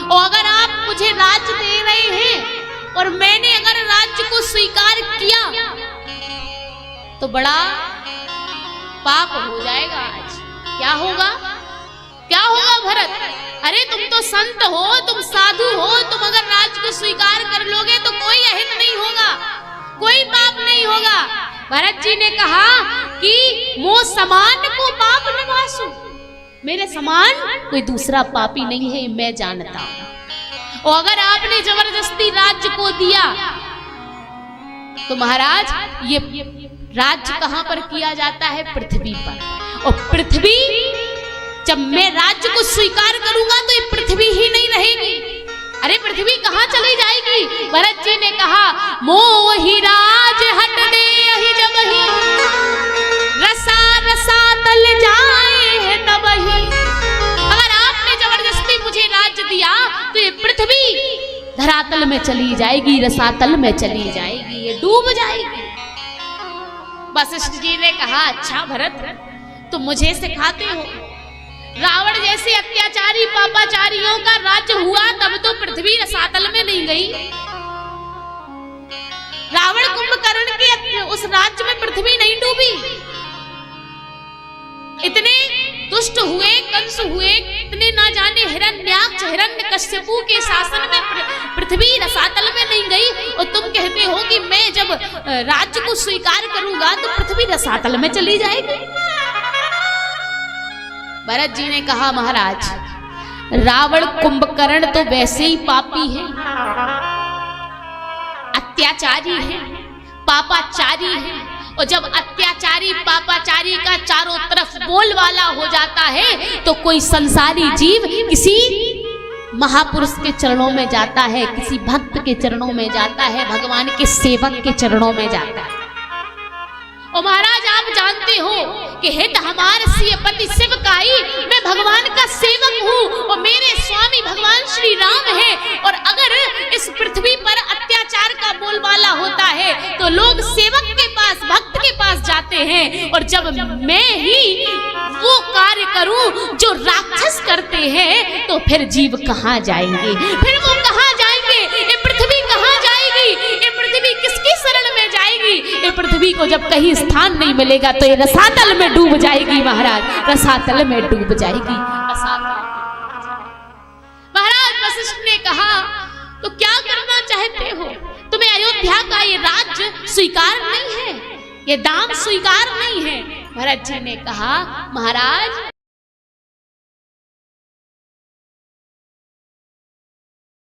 और अगर आप मुझे राज्य दे रहे हैं और मैंने अगर राज्य को स्वीकार किया तो बड़ा पाप हो जाएगा। आज क्या होगा, क्या होगा भरत? अरे तुम तो संत हो, तुम साधु हो, तुम अगर राज्य को स्वीकार कर लोगे तो कोई अहित नहीं होगा, कोई पाप नहीं होगा। भरत जी ने कहा कि मो समान को पाप न वासु, मेरे समान कोई दूसरा पापी नहीं है, मैं जानता हूं। और अगर आपने जबरदस्ती राज्य को दिया तो महाराज ये राज्य कहां पर किया जाता है? पृथ्वी पर। और पृथ्वी, जब मैं राज्य को स्वीकार करूंगा तो ये पृथ्वी ही नहीं रहेगी। अरे पृथ्वी कहां चली जाएगी? भरत जी ने कहा मोहि राज हट दे ही जब ही रसा रसा तल जाए है तब ही। अगर आपने जबरदस्ती मुझे राज्य दिया तो ये पृथ्वी धरातल में चली जाएगी, रसातल में चली जाएगी, ये डूब जाएगी। वशिष्ठ जी ने कहा अच्छा भरत, तुम मुझे सिखाते हो। रावण जैसे अत्याचारी पापाचारियों का राज्य हुआ तब तो पृथ्वी रसातल में नहीं गई। रावण कुंभकर्ण के उस राज्य में पृथ्वी नहीं डूबी। इतने दुष्ट हुए, कंस हुए, इतने ना जाने हिरण्याक्ष हिरण्यकश्यपु के शासन में पृथ्वी रसातल में नहीं गई। और तुम कहते हो कि मैं जब राज्य को स्वीकार करूंगा तो पृथ्वी रसातल में चली जाएगी। भरत जी ने कहा महाराज, रावण कुंभकर्ण तो वैसे ही पापी है, अत्याचारी है, पापाचारी है। और जब अत्याचारी पापाचारी का चारों तरफ बोलबाला हो जाता है तो कोई संसारी जीव किसी महापुरुष के चरणों में जाता है, किसी भक्त के चरणों में जाता है, भगवान के सेवक के चरणों में जाता है। और महाराज आप जानते हो कि हित हमार सियपति शिव काई, मैं भगवान का सेवक हूँ और मेरे स्वामी भगवान श्री राम हैं। और अगर इस पृथ्वी पर अत्याचार का बोलबाला होता है तो लोग सेवक के पास, भक्त के पास जाते हैं। और जब मैं ही वो कार्य करूं जो राक्षस करते हैं तो फिर जीव कहाँ जाएंगे, फिर वो कहाँ जाएंगे? ये पृथ्वी कहाँ जाएगी? ये पृथ्वी किसकी शरण में जाएगी? ये पृथ्वी को जब कहीं स्थान नहीं मिलेगा तो ये रसातल में डूब जाएगी महाराज, रसातल में डूब जाएगी। महाराज वशिष्ठ ने कहा तो क्या करना चाहते हो? तुम्हें अयोध्या का ये राज्य स्वीकार नहीं है, ये दाम स्वीकार नहीं है। भरत जी ने कहा महाराज